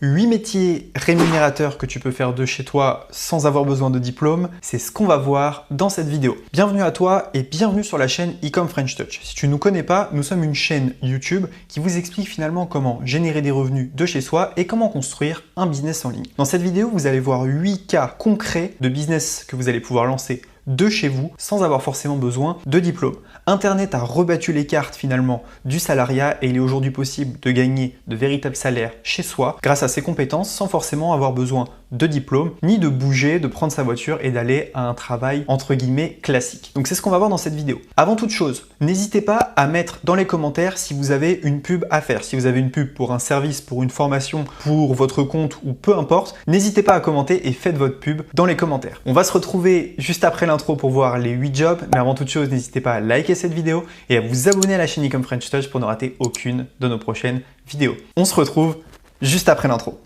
8 métiers rémunérateurs que tu peux faire de chez toi sans avoir besoin de diplôme, c'est ce qu'on va voir dans cette vidéo. Bienvenue à toi et bienvenue sur la chaîne Ecom French Touch. Si tu ne nous connais pas, nous sommes une chaîne YouTube qui vous explique finalement comment générer des revenus de chez soi et comment construire un business en ligne. Dans cette vidéo, vous allez voir 8 cas concrets de business que vous allez pouvoir lancer de chez vous sans avoir forcément besoin de diplôme. Internet a rebattu les cartes finalement du salariat et il est aujourd'hui possible de gagner de véritables salaires chez soi grâce à ses compétences sans forcément avoir besoin de diplôme ni de bouger, de prendre sa voiture et d'aller à un travail entre guillemets classique. Donc c'est ce qu'on va voir dans cette vidéo. Avant toute chose, n'hésitez pas à mettre dans les commentaires si vous avez une pub à faire. Si vous avez une pub pour un service, pour une formation, pour votre compte ou peu importe, n'hésitez pas à commenter et faites votre pub dans les commentaires. On va se retrouver juste après l'intro pour voir les 8 jobs, mais avant toute chose, n'hésitez pas à liker cette vidéo et à vous abonner à la chaîne Ecom French Touch pour ne rater aucune de nos prochaines vidéos. On se retrouve juste après l'intro.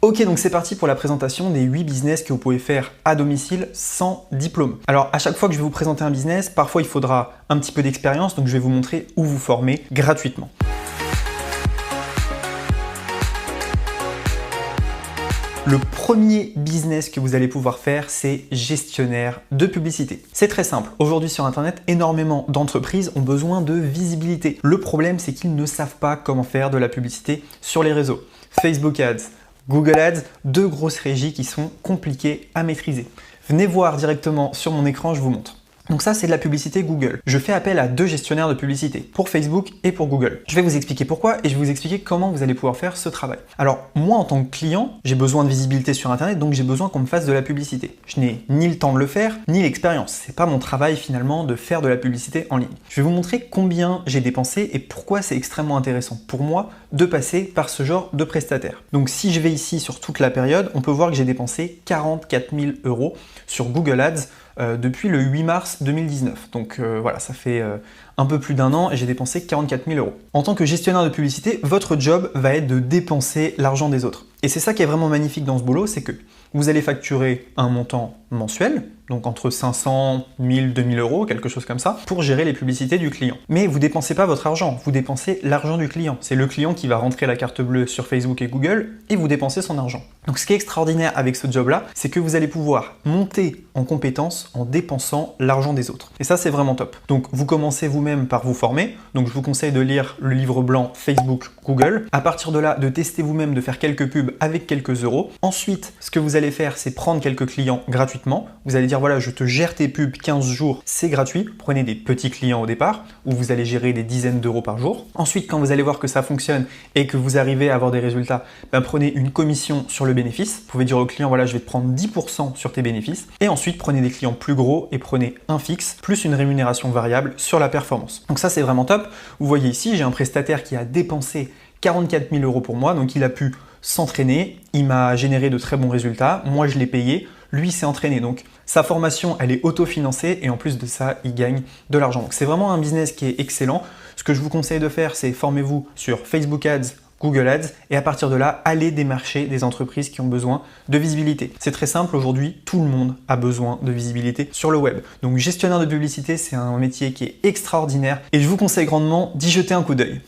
Ok, donc c'est parti pour la présentation des 8 business que vous pouvez faire à domicile sans diplôme. Alors à chaque fois que je vais vous présenter un business, parfois il faudra un petit peu d'expérience, donc je vais vous montrer où vous former gratuitement. Le premier business que vous allez pouvoir faire, c'est gestionnaire de publicité. C'est très simple. Aujourd'hui sur Internet, énormément d'entreprises ont besoin de visibilité. Le problème, c'est qu'ils ne savent pas comment faire de la publicité sur les réseaux. Facebook Ads, Google Ads, deux grosses régies qui sont compliquées à maîtriser. Venez voir directement sur mon écran, je vous montre. Donc ça, c'est de la publicité Google. Je fais appel à 2 gestionnaires de publicité, pour Facebook et pour Google. Je vais vous expliquer pourquoi et je vais vous expliquer comment vous allez pouvoir faire ce travail. Alors, moi, en tant que client, j'ai besoin de visibilité sur Internet, donc j'ai besoin qu'on me fasse de la publicité. Je n'ai ni le temps de le faire, ni l'expérience. C'est pas mon travail, finalement, de faire de la publicité en ligne. Je vais vous montrer combien j'ai dépensé et pourquoi c'est extrêmement intéressant pour moi de passer par ce genre de prestataire. Donc, si je vais ici sur toute la période, on peut voir que j'ai dépensé 44 000 € sur Google Ads depuis le 8 mars 2019. Donc voilà, ça fait un peu plus d'un an et j'ai dépensé 44 000 €. En tant que gestionnaire de publicité, votre job va être de dépenser l'argent des autres. Et c'est ça qui est vraiment magnifique dans ce boulot, c'est que vous allez facturer un montant mensuel, donc entre 500, 1000, 2000 €, quelque chose comme ça, pour gérer les publicités du client. Mais vous ne dépensez pas votre argent, vous dépensez l'argent du client. C'est le client qui va rentrer la carte bleue sur Facebook et Google et vous dépensez son argent. Donc ce qui est extraordinaire avec ce job-là, c'est que vous allez pouvoir monter en compétence en dépensant l'argent des autres. Et ça, c'est vraiment top. Donc vous commencez vous-même par vous former. Donc je vous conseille de lire le livre blanc Facebook, Google. À partir de là, de tester vous-même, de faire quelques pubs avec quelques euros. Ensuite, ce que vous allez faire, c'est prendre quelques clients gratuitement. Vous allez dire, voilà, je te gère tes pubs 15 jours, c'est gratuit. Prenez des petits clients au départ, où vous allez gérer des dizaines d'euros par jour. Ensuite, quand vous allez voir que ça fonctionne et que vous arrivez à avoir des résultats, prenez une commission sur le bénéfice. Vous pouvez dire au client, voilà, je vais te prendre 10% sur tes bénéfices. Et ensuite, prenez des clients plus gros et prenez un fixe, plus une rémunération variable sur la performance. Donc ça, c'est vraiment top. Vous voyez ici, j'ai un prestataire qui a dépensé 44 000 € pour moi, donc il a pu s'entraîner, il m'a généré de très bons résultats, moi je l'ai payé, lui s'est entraîné. Donc sa formation, elle est autofinancée et en plus de ça, il gagne de l'argent. Donc c'est vraiment un business qui est excellent. Ce que je vous conseille de faire, c'est formez-vous sur Facebook Ads, Google Ads et à partir de là, allez démarcher des entreprises qui ont besoin de visibilité. C'est très simple, aujourd'hui, tout le monde a besoin de visibilité sur le web. Donc gestionnaire de publicité, c'est un métier qui est extraordinaire et je vous conseille grandement d'y jeter un coup d'œil.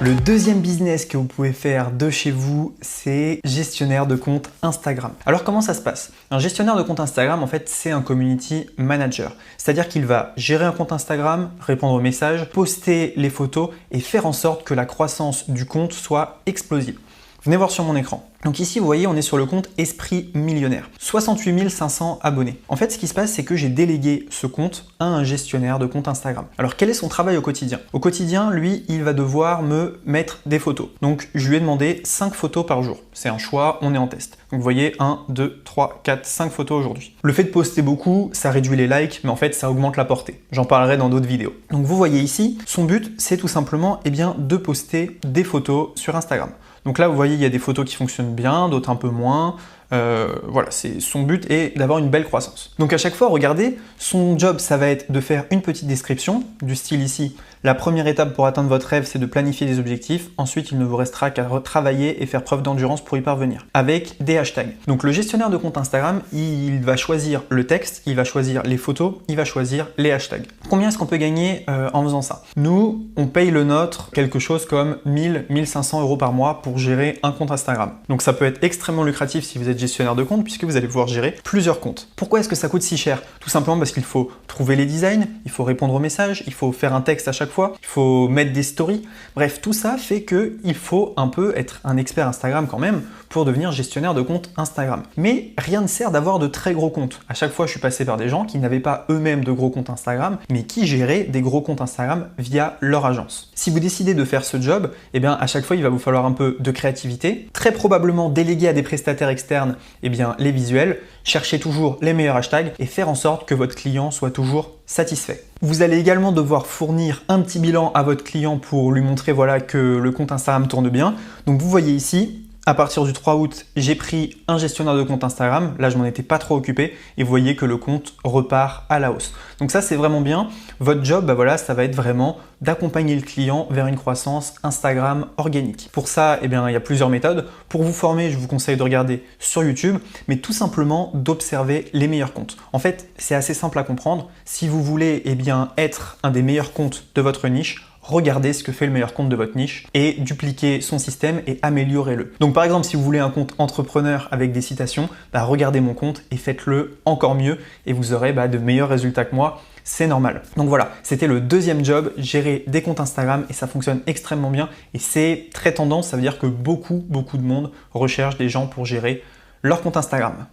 Le deuxième business que vous pouvez faire de chez vous, c'est gestionnaire de compte Instagram. Alors comment ça se passe? Un gestionnaire de compte Instagram, en fait, c'est un community manager. C'est-à-dire qu'il va gérer un compte Instagram, répondre aux messages, poster les photos et faire en sorte que la croissance du compte soit explosive. Venez voir sur mon écran. Donc ici, vous voyez, on est sur le compte Esprit Millionnaire. 68 500 abonnés. En fait, ce qui se passe, c'est que j'ai délégué ce compte à un gestionnaire de compte Instagram. Alors, quel est son travail au quotidien? Au quotidien, lui, il va devoir me mettre des photos. Donc, je lui ai demandé 5 photos par jour. C'est un choix, on est en test. Donc, vous voyez, 1, 2, 3, 4, 5 photos aujourd'hui. Le fait de poster beaucoup, ça réduit les likes, mais en fait, ça augmente la portée. J'en parlerai dans d'autres vidéos. Donc, vous voyez ici, son but, c'est tout simplement de poster des photos sur Instagram. Donc là, vous voyez, il y a des photos qui fonctionnent bien, d'autres un peu moins. Voilà, son but est d'avoir une belle croissance. Donc à chaque fois, regardez, son job, ça va être de faire une petite description, du style ici, la première étape pour atteindre votre rêve, c'est de planifier des objectifs. Ensuite, il ne vous restera qu'à travailler et faire preuve d'endurance pour y parvenir, avec des hashtags. Donc le gestionnaire de compte Instagram, il va choisir le texte, il va choisir les photos, il va choisir les hashtags. Combien est-ce qu'on peut gagner en faisant ça? Nous, on paye le nôtre quelque chose comme 1000-1500 € par mois pour gérer un compte Instagram. Donc ça peut être extrêmement lucratif si vous êtes gestionnaire de compte, puisque vous allez pouvoir gérer plusieurs comptes. Pourquoi est-ce que ça coûte si cher? Tout simplement parce qu'il faut trouver les designs, il faut répondre aux messages, il faut faire un texte à chaque fois, il faut mettre des stories. Bref, tout ça fait qu'il faut un peu être un expert Instagram quand même pour devenir gestionnaire de compte Instagram. Mais rien ne sert d'avoir de très gros comptes. À chaque fois, je suis passé par des gens qui n'avaient pas eux-mêmes de gros comptes Instagram, mais qui géraient des gros comptes Instagram via leur agence. Si vous décidez de faire ce job, eh bien à chaque fois, il va vous falloir un peu de créativité, très probablement déléguer à des prestataires externes les visuels, chercher toujours les meilleurs hashtags et faire en sorte que votre client soit toujours satisfait. Vous allez également devoir fournir un petit bilan à votre client pour lui montrer que le compte Instagram tourne bien. Donc vous voyez ici, à partir du 3 août, j'ai pris un gestionnaire de compte Instagram. Là, je m'en étais pas trop occupé et vous voyez que le compte repart à la hausse. Donc ça, c'est vraiment bien. Votre job, ça va être vraiment d'accompagner le client vers une croissance Instagram organique. Pour ça, il y a plusieurs méthodes. Pour vous former, je vous conseille de regarder sur YouTube, mais tout simplement d'observer les meilleurs comptes. En fait, c'est assez simple à comprendre. Si vous voulez être un des meilleurs comptes de votre niche, regardez ce que fait le meilleur compte de votre niche et dupliquez son système et améliorez-le. Donc par exemple, si vous voulez un compte entrepreneur avec des citations, regardez mon compte et faites-le encore mieux et vous aurez de meilleurs résultats que moi. C'est normal. Donc voilà, c'était le deuxième job, gérer des comptes Instagram et ça fonctionne extrêmement bien et c'est très tendance, ça veut dire que beaucoup de monde recherche des gens pour gérer leur compte Instagram.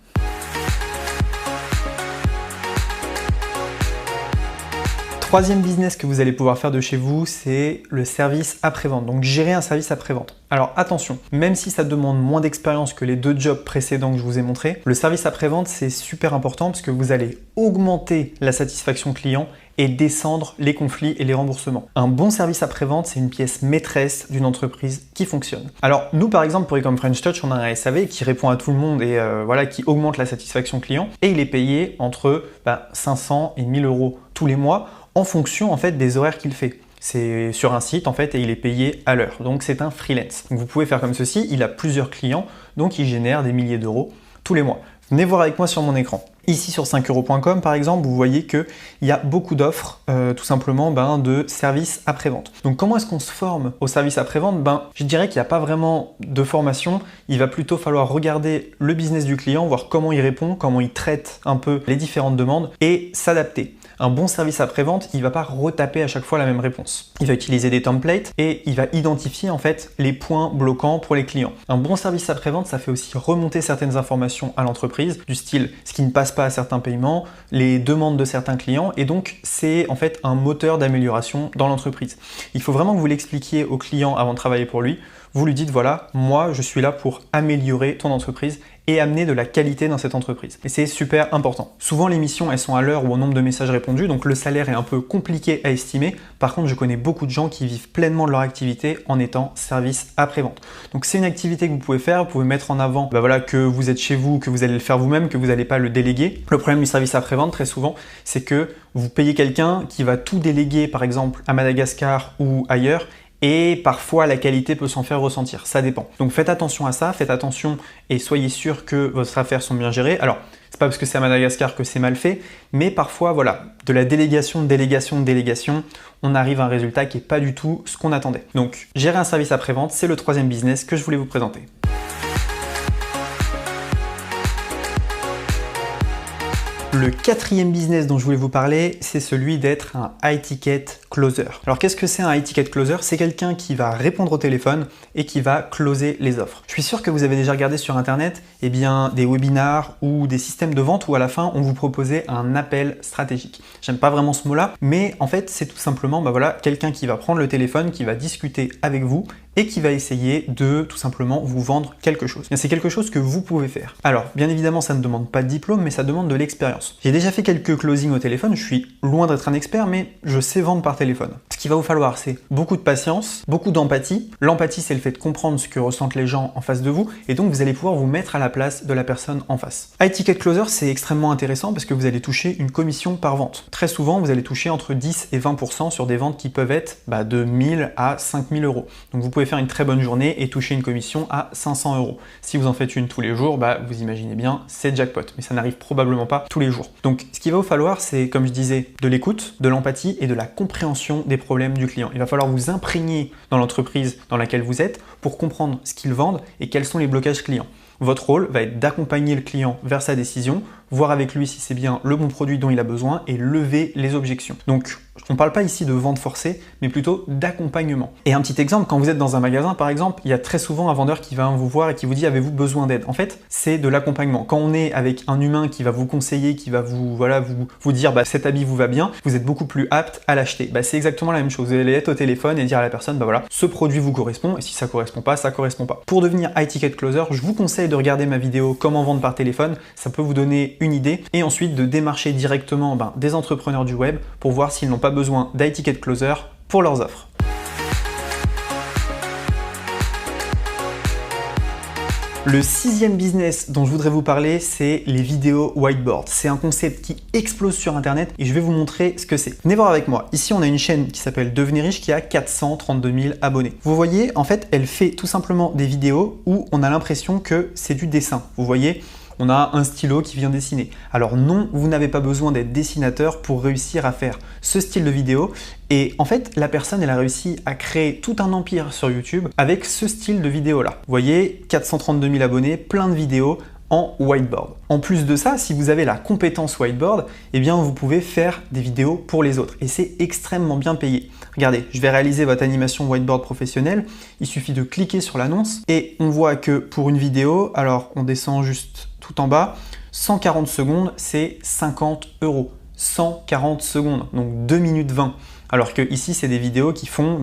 Troisième business que vous allez pouvoir faire de chez vous, c'est le service après-vente. Donc gérer un service après-vente. Alors attention, même si ça demande moins d'expérience que les deux jobs précédents que je vous ai montrés, le service après-vente c'est super important parce que vous allez augmenter la satisfaction client et descendre les conflits et les remboursements. Un bon service après-vente, c'est une pièce maîtresse d'une entreprise qui fonctionne. Alors nous par exemple pour Ecom French Touch, on a un SAV qui répond à tout le monde et qui augmente la satisfaction client et il est payé entre 500 et 1000 € tous les mois en fonction des horaires qu'il fait. C'est sur un site et il est payé à l'heure. Donc c'est un freelance. Donc vous pouvez faire comme ceci, il a plusieurs clients, donc il génère des milliers d'euros tous les mois. Venez voir avec moi sur mon écran. Ici sur 5euros.com par exemple, vous voyez qu'il y a beaucoup d'offres tout simplement de services après-vente. Donc comment est-ce qu'on se forme au service après-vente? Je dirais qu'il n'y a pas vraiment de formation, il va plutôt falloir regarder le business du client, voir comment il répond, comment il traite un peu les différentes demandes et s'adapter. Un bon service après-vente, il ne va pas retaper à chaque fois la même réponse. Il va utiliser des templates et il va identifier les points bloquants pour les clients. Un bon service après-vente, ça fait aussi remonter certaines informations à l'entreprise, du style ce qui ne passe pas à certains paiements, les demandes de certains clients et donc c'est un moteur d'amélioration dans l'entreprise. Il faut vraiment que vous l'expliquiez au client avant de travailler pour lui. Vous lui dites voilà, moi je suis là pour améliorer ton entreprise et amener de la qualité dans cette entreprise. Et c'est super important. Souvent les missions elles sont à l'heure ou au nombre de messages répondus, donc le salaire est un peu compliqué à estimer. Par contre, je connais beaucoup de gens qui vivent pleinement de leur activité en étant service après-vente. Donc c'est une activité que vous pouvez faire, vous pouvez mettre en avant que vous êtes chez vous, que vous allez le faire vous-même, que vous n'allez pas le déléguer. Le problème du service après-vente très souvent, c'est que vous payez quelqu'un qui va tout déléguer par exemple à Madagascar ou ailleurs et parfois la qualité peut s'en faire ressentir, ça dépend. Donc faites attention à ça, faites attention et soyez sûr que vos affaires sont bien gérées. Alors, c'est pas parce que c'est à Madagascar que c'est mal fait, mais parfois, de la délégation, on arrive à un résultat qui n'est pas du tout ce qu'on attendait. Donc, gérer un service après-vente, c'est le troisième business que je voulais vous présenter. Le quatrième business dont je voulais vous parler, c'est celui d'être un high ticket closer. Alors qu'est-ce que c'est un high ticket closer? C'est quelqu'un qui va répondre au téléphone et qui va closer les offres. Je suis sûr que vous avez déjà regardé sur internet des webinars ou des systèmes de vente où à la fin on vous proposait un appel stratégique. J'aime pas vraiment ce mot-là, mais en fait c'est tout simplement quelqu'un qui va prendre le téléphone, qui va discuter avec vous et qui va essayer de tout simplement vous vendre quelque chose. C'est quelque chose que vous pouvez faire. Alors, bien évidemment, ça ne demande pas de diplôme, mais ça demande de l'expérience. J'ai déjà fait quelques closings au téléphone, je suis loin d'être un expert, mais je sais vendre par téléphone. téléphone. Ce qu'il va vous falloir, c'est beaucoup de patience, beaucoup d'empathie. L'empathie, c'est le fait de comprendre ce que ressentent les gens en face de vous, et donc vous allez pouvoir vous mettre à la place de la personne en face. High Ticket Closer, c'est extrêmement intéressant parce que vous allez toucher une commission par vente. Très souvent, vous allez toucher entre 10 et 20% sur des ventes qui peuvent être de 1000 à 5000 euros. Donc vous pouvez faire une très bonne journée et toucher une commission à 500 euros. Si vous en faites une tous les jours, vous imaginez bien, c'est jackpot, mais ça n'arrive probablement pas tous les jours. Donc ce qu'il va vous falloir, c'est, comme je disais, de l'écoute, de l'empathie et de la compréhension des problèmes du client. Il va falloir vous imprégner dans l'entreprise dans laquelle vous êtes pour comprendre ce qu'ils vendent et quels sont les blocages clients. Votre rôle va être d'accompagner le client vers sa décision, voir avec lui si c'est bien le bon produit dont il a besoin et lever les objections. Donc, on ne parle pas ici de vente forcée, mais plutôt d'accompagnement. Et un petit exemple, quand vous êtes dans un magasin, par exemple, il y a très souvent un vendeur qui va vous voir et qui vous dit « Avez-vous besoin d'aide ?» En fait, c'est de l'accompagnement. Quand on est avec un humain qui va vous conseiller, qui va vous dire « Cet habit vous va bien », vous êtes beaucoup plus apte à l'acheter. C'est exactement la même chose. Vous allez être au téléphone et dire à la personne « Ce produit vous correspond, et si ça correspond pas, ça correspond pas. » Pour devenir High Ticket Closer, je vous conseille de regarder ma vidéo « Comment vendre par téléphone ». Ça peut vous donner une idée, et ensuite de démarcher directement des entrepreneurs du web pour voir s'ils n'ont pas besoin d'High Ticket Closer pour leurs offres. Le 6e business dont je voudrais vous parler, c'est les vidéos whiteboard. C'est un concept qui explose sur internet et je vais vous montrer ce que c'est. Venez voir avec moi. Ici, on a une chaîne qui s'appelle Devenez riche qui a 432 000 abonnés. Vous voyez, en fait, elle fait tout simplement des vidéos où on a l'impression que c'est du dessin. Vous voyez, on a un stylo qui vient dessiner. Alors non, vous n'avez pas besoin d'être dessinateur pour réussir à faire ce style de vidéo. Et en fait, la personne, elle a réussi à créer tout un empire sur YouTube avec ce style de vidéo-là. Vous voyez, 432 000 abonnés, plein de vidéos en whiteboard. En plus de ça, si vous avez la compétence whiteboard, eh bien vous pouvez faire des vidéos pour les autres et c'est extrêmement bien payé. Regardez, je vais réaliser votre animation whiteboard professionnelle, il suffit de cliquer sur l'annonce et on voit que pour une vidéo, alors on descend juste tout en bas, 140 secondes, c'est 50 euros. 140 secondes, donc 2 minutes 20. Alors que ici, c'est des vidéos qui font,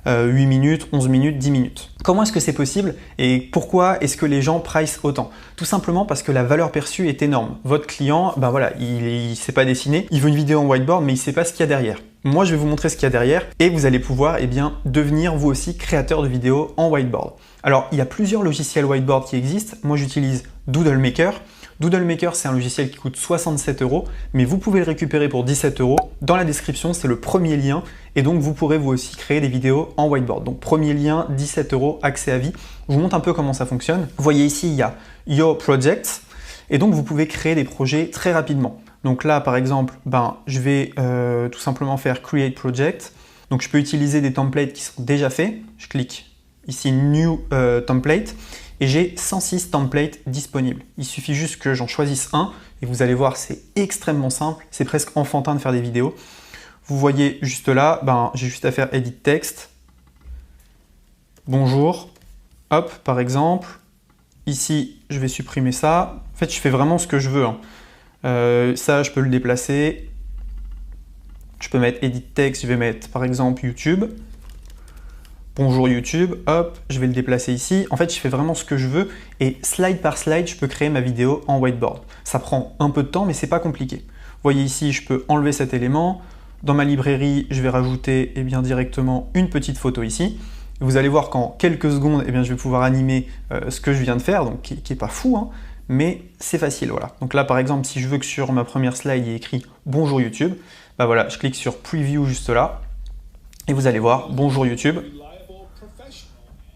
8 minutes, 11 minutes, 10 minutes. Comment est-ce que c'est possible et pourquoi est-ce que les gens price autant? Tout simplement parce que la valeur perçue est énorme. Votre client, il ne sait pas dessiner, il veut une vidéo en whiteboard, mais il ne sait pas ce qu'il y a derrière. Moi, je vais vous montrer ce qu'il y a derrière et vous allez pouvoir devenir vous aussi créateur de vidéos en whiteboard. Alors, il y a plusieurs logiciels whiteboard qui existent. Moi, j'utilise Doodle Maker. Doodle Maker, c'est un logiciel qui coûte 67 euros, mais vous pouvez le récupérer pour 17 euros. Dans la description, c'est le premier lien et donc vous pourrez vous aussi créer des vidéos en whiteboard. Donc premier lien, 17 euros, accès à vie. Je vous montre un peu comment ça fonctionne. Vous voyez ici, il y a Your Projects et donc vous pouvez créer des projets très rapidement. Donc là, par exemple, je vais tout simplement faire Create Project. Donc je peux utiliser des templates qui sont déjà faits. Je clique ici New Template. Et j'ai 106 templates disponibles. Il suffit juste que j'en choisisse un et vous allez voir, c'est extrêmement simple. C'est presque enfantin de faire des vidéos. Vous voyez juste là, j'ai juste à faire Edit Text. Bonjour. Hop, par exemple. Ici, je vais supprimer ça. En fait, je fais vraiment ce que je veux. Ça, je peux le déplacer. Je peux mettre Edit Text. Je vais mettre, par exemple, YouTube. Bonjour YouTube, hop, je vais le déplacer ici. En fait, je fais vraiment ce que je veux et slide par slide, je peux créer ma vidéo en whiteboard. Ça prend un peu de temps, mais c'est pas compliqué. Vous voyez ici, je peux enlever cet élément. Dans ma librairie, je vais rajouter directement une petite photo ici. Vous allez voir qu'en quelques secondes, je vais pouvoir animer ce que je viens de faire, donc qui est pas fou, mais c'est facile, voilà. Donc là, par exemple, si je veux que sur ma première slide, il y ait écrit « Bonjour YouTube », voilà, je clique sur « Preview » juste là, et vous allez voir « Bonjour YouTube ».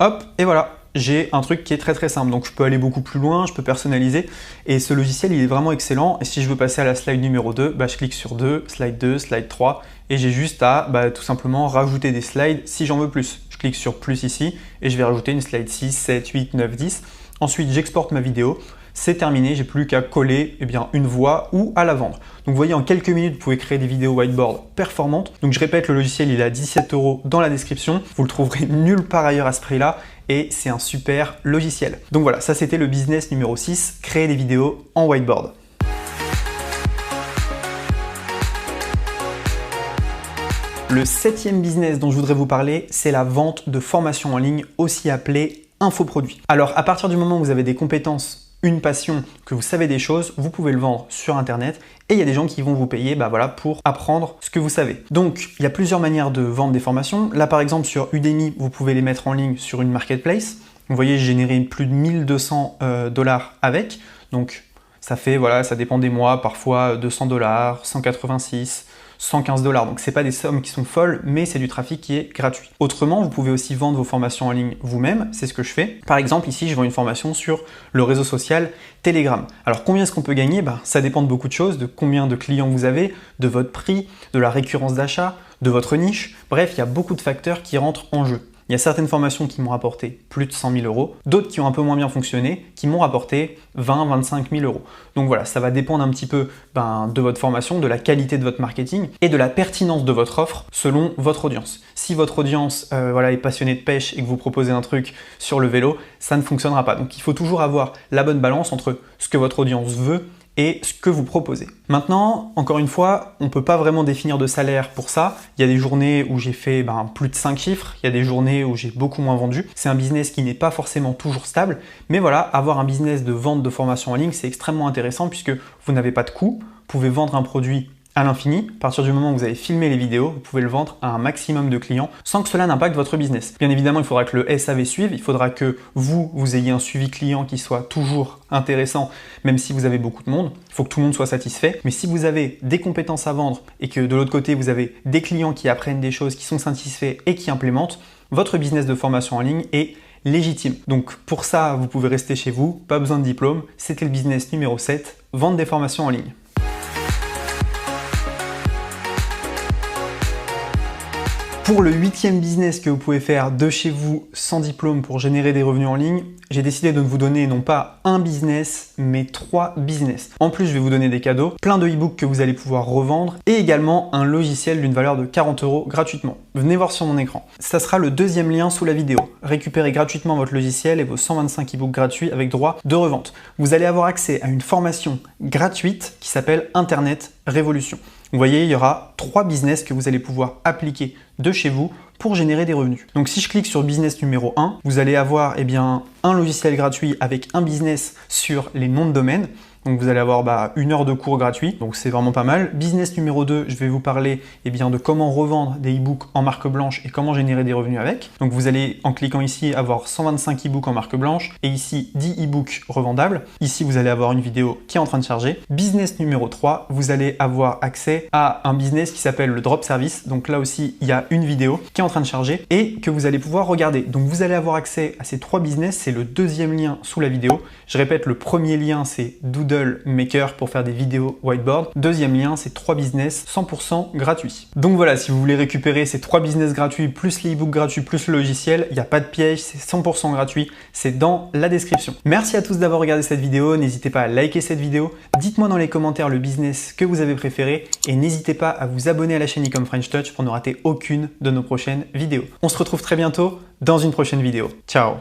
Hop, et voilà, j'ai un truc qui est très très simple. Donc je peux aller beaucoup plus loin, je peux personnaliser. Et ce logiciel, il est vraiment excellent. Et si je veux passer à la slide numéro 2, je clique sur 2, slide 3. Et j'ai juste à tout simplement rajouter des slides si j'en veux plus. Je clique sur plus ici et je vais rajouter une slide 6, 7, 8, 9, 10. Ensuite, j'exporte ma vidéo. C'est terminé, j'ai plus qu'à coller une voix ou à la vendre. Donc vous voyez, en quelques minutes, vous pouvez créer des vidéos whiteboard performantes. Donc je répète, le logiciel, il est à 17 euros dans la description. Vous le trouverez nulle part ailleurs à ce prix-là et c'est un super logiciel. Donc voilà, ça c'était le business numéro 6, créer des vidéos en whiteboard. Le 7e business dont je voudrais vous parler, c'est la vente de formations en ligne, aussi appelée infoproduit. Alors à partir du moment où vous avez des compétences une passion, que vous savez des choses, vous pouvez le vendre sur Internet et il y a des gens qui vont vous payer pour apprendre ce que vous savez. Donc, il y a plusieurs manières de vendre des formations. Là, par exemple, sur Udemy, vous pouvez les mettre en ligne sur une marketplace. Vous voyez, j'ai généré plus de 1200 $ avec. Donc, ça fait, voilà, ça dépend des mois, parfois 200 $, 186 $, 115 $. Donc, c'est pas des sommes qui sont folles, mais c'est du trafic qui est gratuit. Autrement, vous pouvez aussi vendre vos formations en ligne vous-même. C'est ce que je fais. Par exemple, ici, je vends une formation sur le réseau social Telegram. Alors, combien est-ce qu'on peut gagner? Ça dépend de beaucoup de choses, de combien de clients vous avez, de votre prix, de la récurrence d'achat, de votre niche. Bref, il y a beaucoup de facteurs qui rentrent en jeu. Il y a certaines formations qui m'ont rapporté plus de 100 000 €, d'autres qui ont un peu moins bien fonctionné, qui m'ont rapporté 20 000 25 000 €. Donc voilà, ça va dépendre un petit peu de votre formation, de la qualité de votre marketing et de la pertinence de votre offre selon votre audience. Si votre audience est passionnée de pêche et que vous proposez un truc sur le vélo, ça ne fonctionnera pas. Donc il faut toujours avoir la bonne balance entre ce que votre audience veut et ce que vous proposez. Maintenant, encore une fois, on ne peut pas vraiment définir de salaire pour ça. Il y a des journées où j'ai fait plus de 5 chiffres, il y a des journées où j'ai beaucoup moins vendu. C'est un business qui n'est pas forcément toujours stable, mais voilà, avoir un business de vente de formation en ligne, c'est extrêmement intéressant puisque vous n'avez pas de coût, vous pouvez vendre un produit à l'infini. À partir du moment où vous avez filmé les vidéos, vous pouvez le vendre à un maximum de clients sans que cela n'impacte votre business. Bien évidemment, il faudra que le SAV suive, il faudra que vous ayez un suivi client qui soit toujours intéressant, même si vous avez beaucoup de monde. Il faut que tout le monde soit satisfait. Mais si vous avez des compétences à vendre et que de l'autre côté, vous avez des clients qui apprennent des choses, qui sont satisfaits et qui implémentent, votre business de formation en ligne est légitime. Donc pour ça, vous pouvez rester chez vous, pas besoin de diplôme. C'était le business numéro 7, vendre des formations en ligne. Pour le 8e business que vous pouvez faire de chez vous sans diplôme pour générer des revenus en ligne, j'ai décidé de vous donner non pas un business, mais 3 business. En plus, je vais vous donner des cadeaux, plein de e-books que vous allez pouvoir revendre et également un logiciel d'une valeur de 40 € gratuitement. Venez voir sur mon écran. Ça sera le 2e lien sous la vidéo. Récupérez gratuitement votre logiciel et vos 125 e-books gratuits avec droit de revente. Vous allez avoir accès à une formation gratuite qui s'appelle Internet Révolution. Vous voyez, il y aura 3 business que vous allez pouvoir appliquer de chez vous pour générer des revenus. Donc si je clique sur business numéro 1, vous allez avoir un logiciel gratuit avec un business sur les noms de domaine. Donc vous allez avoir 1 heure de cours gratuit, donc c'est vraiment pas mal. Business numéro 2, je vais vous parler de comment revendre des e-books en marque blanche et comment générer des revenus avec. Donc vous allez, en cliquant ici, avoir 125 e-books en marque blanche et ici 10 e-books revendables. Ici, vous allez avoir une vidéo qui est en train de charger. Business numéro 3, vous allez avoir accès à un business qui s'appelle le drop service. Donc là aussi, il y a une vidéo qui est en train de charger et que vous allez pouvoir regarder. Donc vous allez avoir accès à ces 3 business, c'est le 2e lien sous la vidéo. Je répète, le premier lien, c'est Doodle Maker pour faire des vidéos whiteboard. 2e lien, c'est 3 business 100% gratuits. Donc voilà, si vous voulez récupérer ces 3 business gratuits, plus les e-books gratuits, plus le logiciel, il n'y a pas de piège, c'est 100% gratuit, c'est dans la description. Merci à tous d'avoir regardé cette vidéo, n'hésitez pas à liker cette vidéo, dites-moi dans les commentaires le business que vous avez préféré et n'hésitez pas à vous abonner à la chaîne Ecom French Touch pour ne rater aucune de nos prochaines vidéos. On se retrouve très bientôt dans une prochaine vidéo. Ciao!